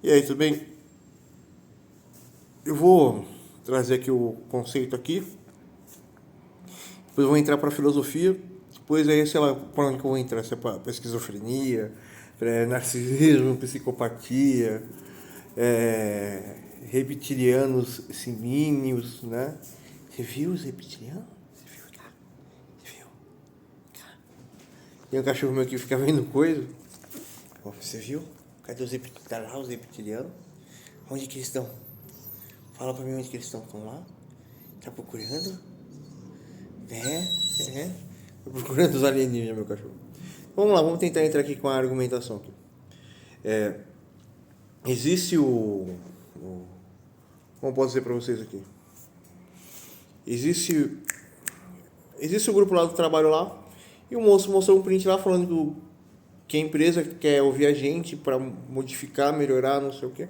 E aí, tudo bem? Eu vou trazer aqui o conceito aqui, depois eu vou entrar para filosofia, depois aí, sei lá, para onde que eu vou entrar, se é para esquizofrenia, narcisismo, psicopatia, reptilianos simínios, né? Você viu os reptilianos? Você viu, cara? Você viu? Tem um cachorro meu que fica vendo coisa. Ó, você viu? Cadê os reptilianos? Tá lá os reptilianos? Onde que eles estão? Fala pra mim onde que eles estão. Estão lá? Tá procurando? É. Tô procurando os alienígenas, meu cachorro. Vamos lá, vamos tentar entrar aqui com a argumentação. Aqui. Existe como posso dizer pra vocês aqui? Existe, existe o grupo lá do trabalho lá, e o moço mostrou um print lá falando que a empresa quer ouvir a gente para modificar, melhorar, não sei o quê.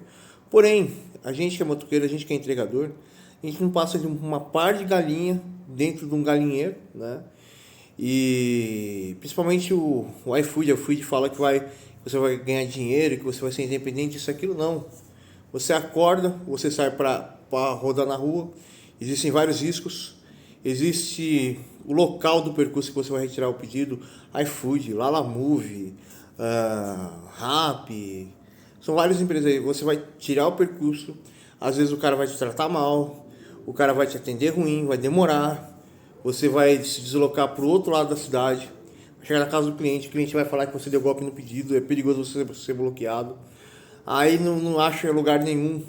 Porém, a gente que é motoqueiro, a gente que é entregador, a gente não passa de uma par de galinha dentro de um galinheiro, né? E principalmente o iFood fala que você vai ganhar dinheiro, que você vai ser independente disso, aquilo, não. Você acorda, você sai para rodar na rua, existem vários riscos, existe o local do percurso que você vai retirar o pedido, iFood, Lalamove, Rappi, são várias empresas aí, você vai tirar o percurso, às vezes o cara vai te tratar mal, o cara vai te atender ruim, vai demorar, você vai se deslocar para o outro lado da cidade, vai chegar na casa do cliente, o cliente vai falar que você deu golpe no pedido, é perigoso você ser bloqueado. Aí não acha lugar nenhum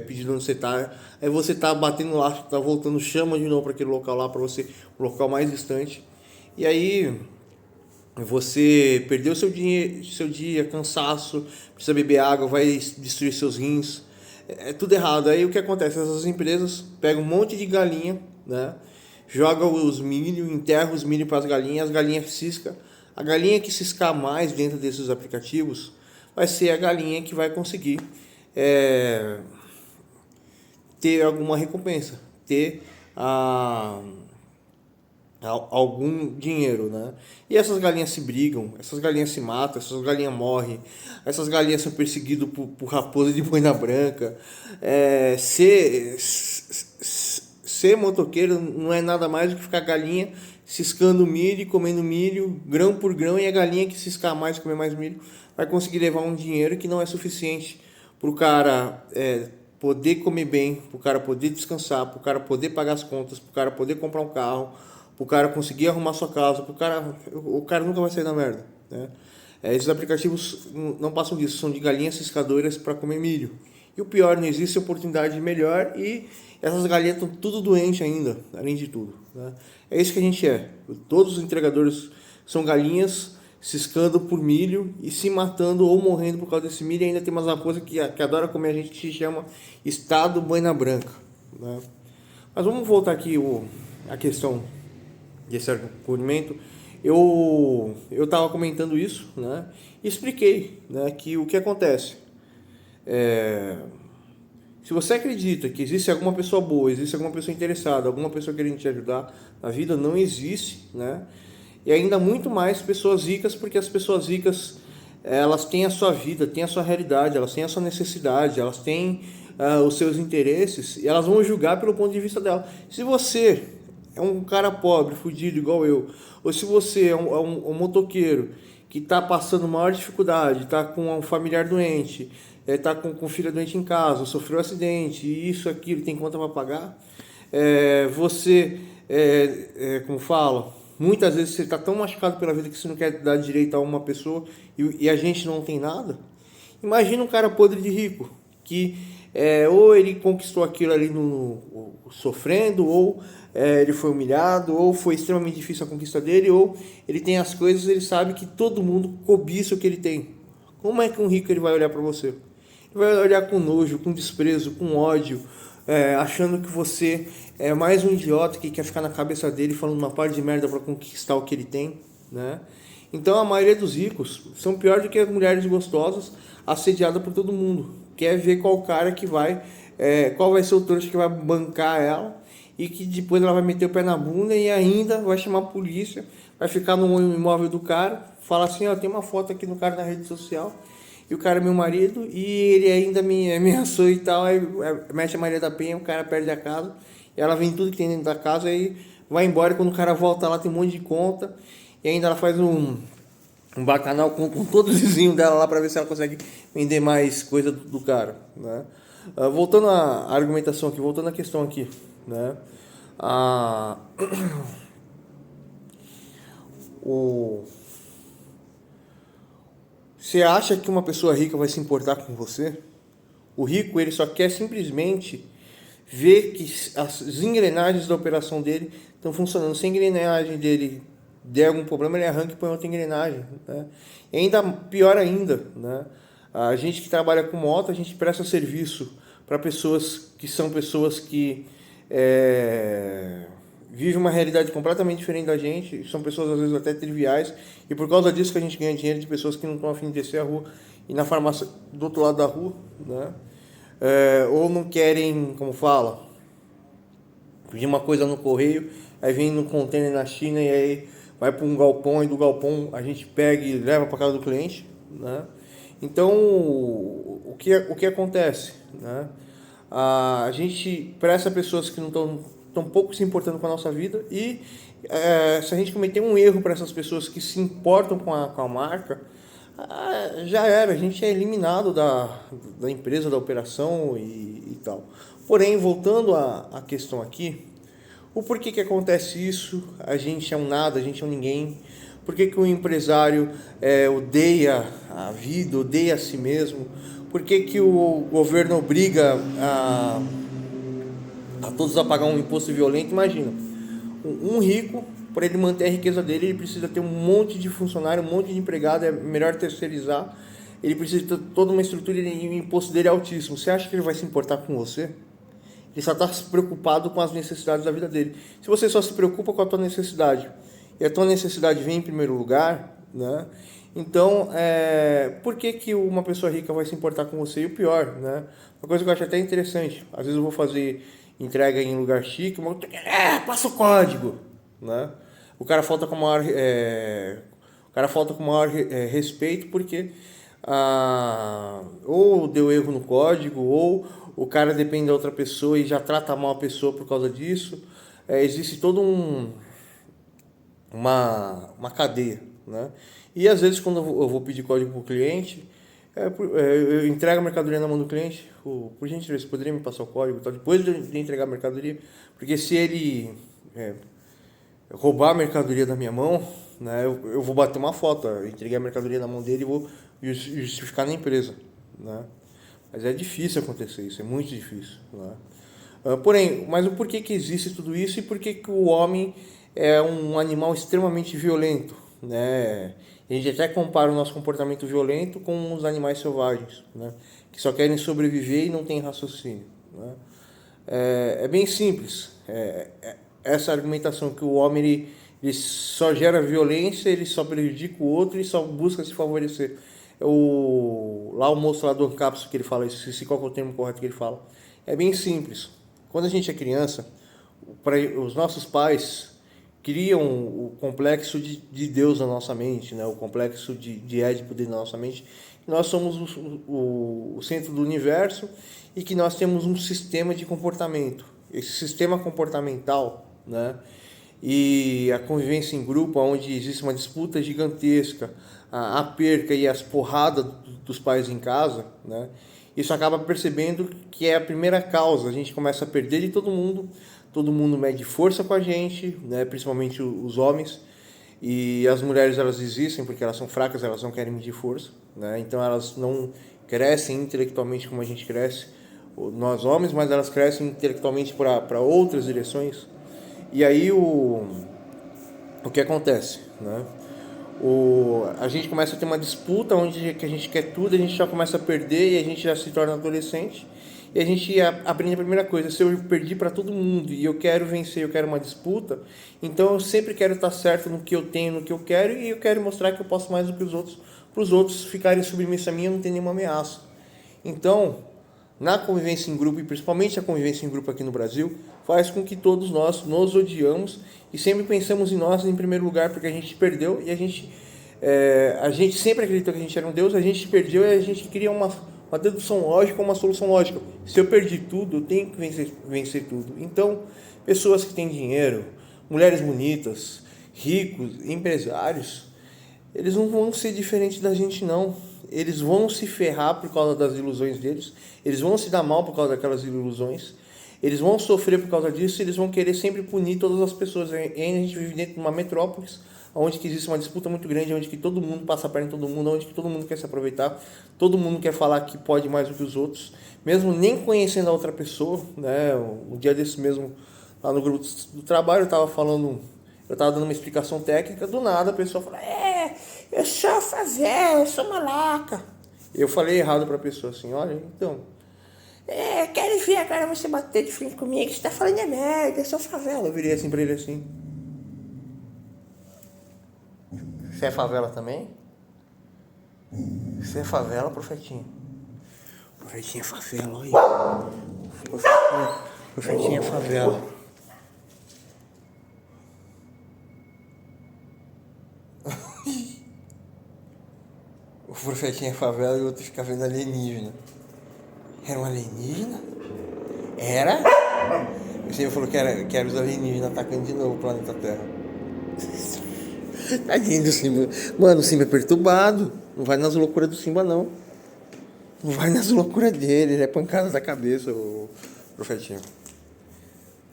pedindo onde você tá. Aí você tá batendo lá, tá voltando, chama de novo para aquele local lá, para você, o local mais distante. E aí você perdeu seu dia, cansaço, precisa beber água, vai destruir seus rins. É tudo errado. Aí o que acontece? Essas empresas pegam um monte de galinha, né? Joga os milho, enterra os milho para as galinhas ciscam. A galinha que ciscar mais dentro desses aplicativos vai ser a galinha que vai conseguir é, ter alguma recompensa, ter a, algum dinheiro, né? E essas galinhas se brigam, essas galinhas se matam, essas galinhas morrem, essas galinhas são perseguidas por raposa de boina branca. Ser motoqueiro não é nada mais do que ficar galinha ciscando milho e comendo milho, grão por grão, e a galinha que ciscar mais, comer mais milho, vai conseguir levar um dinheiro que não é suficiente para o cara poder comer bem, para o cara poder descansar, para o cara poder pagar as contas, para o cara poder comprar um carro, para o cara conseguir arrumar sua casa, o cara nunca vai sair da merda, né? Esses aplicativos não passam disso, são de galinhas ciscadoras para comer milho. E o pior, não existe oportunidade melhor e essas galinhas estão tudo doentes ainda, além de tudo, né? É isso que a gente é. Todos os entregadores são galinhas ciscando por milho e se matando ou morrendo por causa desse milho. E ainda tem mais uma coisa que adora comer a gente que se chama Estado Boina Branca, né? Mas vamos voltar aqui a questão desse argumento. Eu estava comentando isso, né? E expliquei, né, que o que acontece é, se você acredita que existe alguma pessoa boa, existe alguma pessoa interessada, alguma pessoa querendo te ajudar na vida, não existe, né? E ainda muito mais pessoas ricas, porque as pessoas ricas elas têm a sua vida, têm a sua realidade, elas têm a sua necessidade, elas têm os seus interesses e elas vão julgar pelo ponto de vista dela. Se você é um cara pobre, fudido igual eu, ou se você é um motoqueiro que está passando maior dificuldade, está com um familiar doente, está com filha doente em casa, sofreu um acidente, isso, aquilo, tem conta para pagar, você, como fala, muitas vezes você está tão machucado pela vida que você não quer dar direito a uma pessoa e a gente não tem nada. Imagina um cara podre de rico, que ou ele conquistou aquilo ali sofrendo, ou ele foi humilhado, ou foi extremamente difícil a conquista dele, ou ele tem as coisas, ele sabe que todo mundo cobiça o que ele tem. Como é que um rico ele vai olhar para você? Ele vai olhar com nojo, com desprezo, com ódio, achando que você é mais um idiota que quer ficar na cabeça dele falando uma parte de merda para conquistar o que ele tem, né? Então a maioria dos ricos são pior do que as mulheres gostosas assediadas por todo mundo. Quer ver qual cara que qual vai ser o trouxa que vai bancar ela e que depois ela vai meter o pé na bunda e ainda vai chamar a polícia, vai ficar no imóvel do cara, falar assim, ó, tem uma foto aqui do cara na rede social e o cara é meu marido, e ele ainda me ameaçou e tal, aí mete a Maria da Penha, o cara perde a casa, e ela vem tudo que tem dentro da casa, aí vai embora, e quando o cara volta lá tem um monte de conta, e ainda ela faz um bacanal com todos os vizinhos dela lá para ver se ela consegue vender mais coisa do cara, né? Voltando à argumentação aqui, voltando à questão aqui, né? Ah, você acha que uma pessoa rica vai se importar com você? O rico, ele só quer simplesmente ver que as engrenagens da operação dele estão funcionando. Se a engrenagem dele der algum problema, ele arranca e põe outra engrenagem, né? E ainda pior ainda, né? A gente que trabalha com moto, a gente presta serviço para pessoas que vivem uma realidade completamente diferente da gente, são pessoas às vezes até triviais, e por causa disso que a gente ganha dinheiro de pessoas que não estão a fim de descer a rua e na farmácia do outro lado da rua, né? Ou não querem, como fala, pedir uma coisa no correio, aí vem no container na China e aí vai para um galpão, e do galpão a gente pega e leva para casa do cliente, né? Então, o que acontece, né? A gente presta pessoas que não estão tão pouco se importando com a nossa vida, e se a gente cometer um erro para essas pessoas que se importam com a marca, já era, a gente é eliminado da empresa, da operação e tal. Porém, voltando à questão aqui, o porquê que acontece isso? A gente é um nada, a gente é um ninguém. Por que o empresário odeia a vida, odeia a si mesmo? Por que o governo obriga a todos a pagar um imposto violento? Imagina, um rico, para ele manter a riqueza dele, ele precisa ter um monte de funcionário, um monte de empregado, é melhor terceirizar. Ele precisa ter toda uma estrutura e o imposto dele é altíssimo. Você acha que ele vai se importar com você? Ele só está preocupado com as necessidades da vida dele. Se você só se preocupa com a tua necessidade e a tua necessidade vem em primeiro lugar, né? Então, por que uma pessoa rica vai se importar com você? E o pior, né? Uma coisa que eu acho até interessante. Às vezes eu vou fazer entrega em lugar chique, mas passa o código, né? O cara falta com maior, respeito porque ou deu erro no código, ou o cara depende da outra pessoa e já trata mal a pessoa por causa disso. Existe todo uma cadeia, né? E às vezes quando eu vou pedir código para o cliente, eu entrego a mercadoria na mão do cliente, por gentileza, você poderia me passar o código, tal, depois de entregar a mercadoria, porque se ele roubar a mercadoria da minha mão, né, eu vou bater uma foto, eu entreguei a mercadoria na mão dele e vou justificar na empresa, né? Mas é difícil acontecer isso, é muito difícil, né? Porém, mas o porquê que existe tudo isso e por que o homem é um animal extremamente violento, né? A gente até compara o nosso comportamento violento com os animais selvagens, né? Que só querem sobreviver e não têm raciocínio, né? É bem simples. Essa argumentação que o homem ele só gera violência, ele só prejudica o outro e só busca se favorecer. Lá o moço lá do Ancapso que ele fala, se qual que é o termo correto que ele fala. É bem simples. Quando a gente é criança, os nossos pais criam o complexo de Deus na nossa mente, né? O complexo de Édipo dentro da nossa mente. Nós somos o centro do universo e que nós temos um sistema de comportamento. Esse sistema comportamental, né? E a convivência em grupo, onde existe uma disputa gigantesca, a perca e as porradas dos pais em casa, né? Isso acaba percebendo que é a primeira causa. A gente começa a perder de todo mundo mede força com a gente, né? Principalmente os homens, e as mulheres elas existem porque elas são fracas, elas não querem medir força, né? Então elas não crescem intelectualmente como a gente cresce, nós homens, mas elas crescem intelectualmente para outras direções. E aí o que acontece, né? A gente começa a ter uma disputa onde que a gente quer tudo, a gente já começa a perder e a gente já se torna adolescente. E a gente aprende a primeira coisa: se eu perdi para todo mundo e eu quero vencer, eu quero uma disputa, então eu sempre quero estar certo no que eu tenho, no que eu quero, e eu quero mostrar que eu posso mais do que os outros, para os outros ficarem submissos a mim e não ter nenhuma ameaça. Então, na convivência em grupo, e principalmente a convivência em grupo aqui no Brasil, faz com que todos nós nos odiamos e sempre pensamos em nós em primeiro lugar, porque a gente perdeu e a gente A gente sempre acreditou que a gente era um Deus, a gente perdeu e a gente cria uma dedução lógica, uma solução lógica. Se eu perdi tudo, eu tenho que vencer tudo. Então, pessoas que têm dinheiro, mulheres bonitas, ricos, empresários, eles não vão ser diferentes da gente, não. Eles vão se ferrar por causa das ilusões deles, eles vão se dar mal por causa daquelas ilusões, eles vão sofrer por causa disso, eles vão querer sempre punir todas as pessoas. E a gente vive dentro de uma metrópole, onde que existe uma disputa muito grande, onde que todo mundo passa a perna em todo mundo, onde que todo mundo quer se aproveitar, todo mundo quer falar que pode mais do que os outros, mesmo nem conhecendo a outra pessoa, né? Um dia desse mesmo, lá no grupo do trabalho, eu estava dando uma explicação técnica, do nada a pessoa fala, eu sou favela, eu sou malaca. Eu falei errado para a pessoa assim, olha, então, quero ver agora você bater de frente comigo, você tá falando merda, eu sou favela. Eu virei assim para ele assim, você é favela também? Você é favela, profetinha? Profetinha é favela, olha. Profetinha é favela. O profetinha é favela e o outro fica vendo alienígena. Era um alienígena? Era? Você falou que era os alienígenas atacando de novo o planeta Terra. Tadinho do Simba. Mano, o Simba é perturbado. Não vai nas loucuras do Simba, não. Não vai nas loucuras dele. Ele é pancada da cabeça, o profetinho.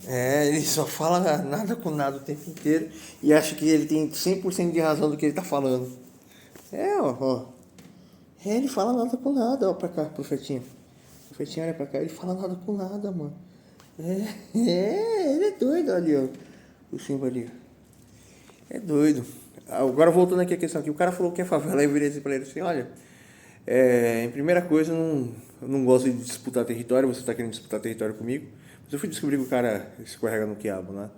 Ele só fala nada com nada o tempo inteiro e acha que ele tem 100% de razão do que ele tá falando. Ele fala nada com nada, ó, pra cá, profetinho. Profetinho, olha pra cá, ele fala nada com nada, mano. Ele é doido, ali, ó. O Simba ali. É doido. Agora voltando aqui a questão aqui, o cara falou que é favela, aí eu virei assim pra ele assim, olha, em primeira coisa, eu não gosto de disputar território, você tá querendo disputar território comigo, mas eu fui descobrir que o cara escorrega no quiabo, né?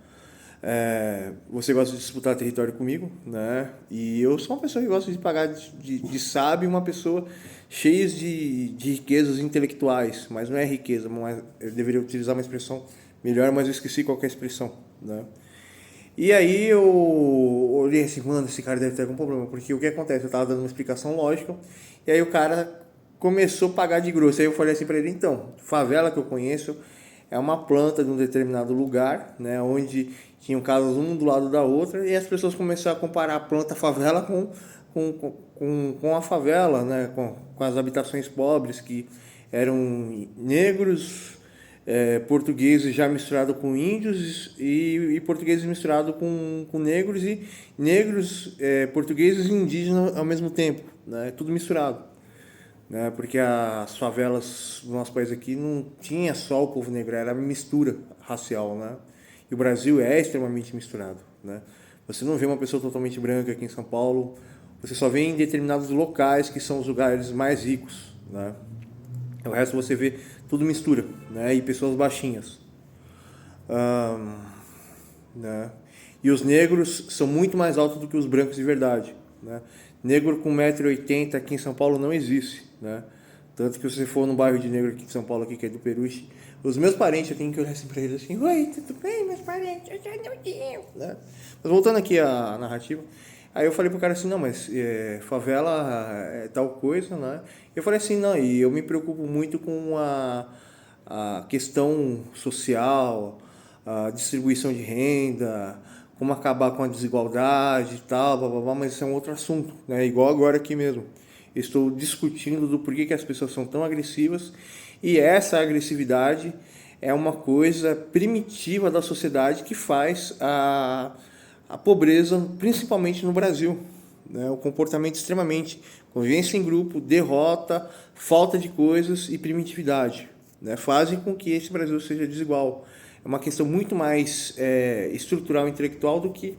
Você gosta de disputar território comigo, né? E eu sou uma pessoa que gosta de pagar de sábio, uma pessoa cheia de riquezas intelectuais, mas não é riqueza, mas eu deveria utilizar uma expressão melhor, mas eu esqueci qual que é a expressão, né? E aí eu olhei assim, mano, esse cara deve ter algum problema, porque o que acontece? Eu tava dando uma explicação lógica, e aí o cara começou a pagar de grosso. Aí eu falei assim para ele, então, favela que eu conheço é uma planta de um determinado lugar, né, onde tinham casas um do lado da outra, e as pessoas começaram a comparar a planta favela com a favela, né, com as habitações pobres, que eram negros, portugueses já misturado com índios e portugueses misturado com negros e negros, portugueses e indígenas ao mesmo tempo, né? Tudo misturado, né? Porque as favelas do nosso país aqui não tinha só o povo negro, era mistura racial, né? E o Brasil é extremamente misturado, né? Você não vê uma pessoa totalmente branca aqui em São Paulo, você só vê em determinados locais que são os lugares mais ricos, né? O resto você vê tudo mistura, né? E pessoas baixinhas. Né? E os negros são muito mais altos do que os brancos de verdade, né? Negro com 1,80 m aqui em São Paulo não existe, né? Tanto que se você for no bairro de negro aqui em São Paulo, aqui, que é do Peruche, os meus parentes, eu tenho que olhar assim pra eles assim, oi, tudo bem, meus parentes? Eu já não tenho, né? Mas voltando aqui à narrativa, aí eu falei pro cara assim, não, mas favela é tal coisa, né? Eu falei assim, não, e eu me preocupo muito com a questão social, a distribuição de renda, como acabar com a desigualdade e tal, blá, blá, blá, mas isso é um outro assunto, né? Igual agora aqui mesmo. Estou discutindo do porquê que as pessoas são tão agressivas e essa agressividade é uma coisa primitiva da sociedade que faz a pobreza, principalmente no Brasil, né? O comportamento extremamente, convivência em grupo, derrota, falta de coisas e primitividade, né? Fazem com que esse Brasil seja desigual. É uma questão muito mais estrutural, intelectual do que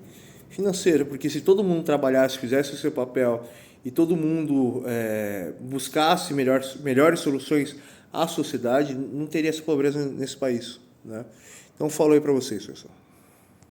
financeira, porque se todo mundo trabalhasse, fizesse o seu papel e todo mundo buscasse melhores soluções à sociedade, não teria essa pobreza nesse país, né? Então, falo aí para vocês, pessoal.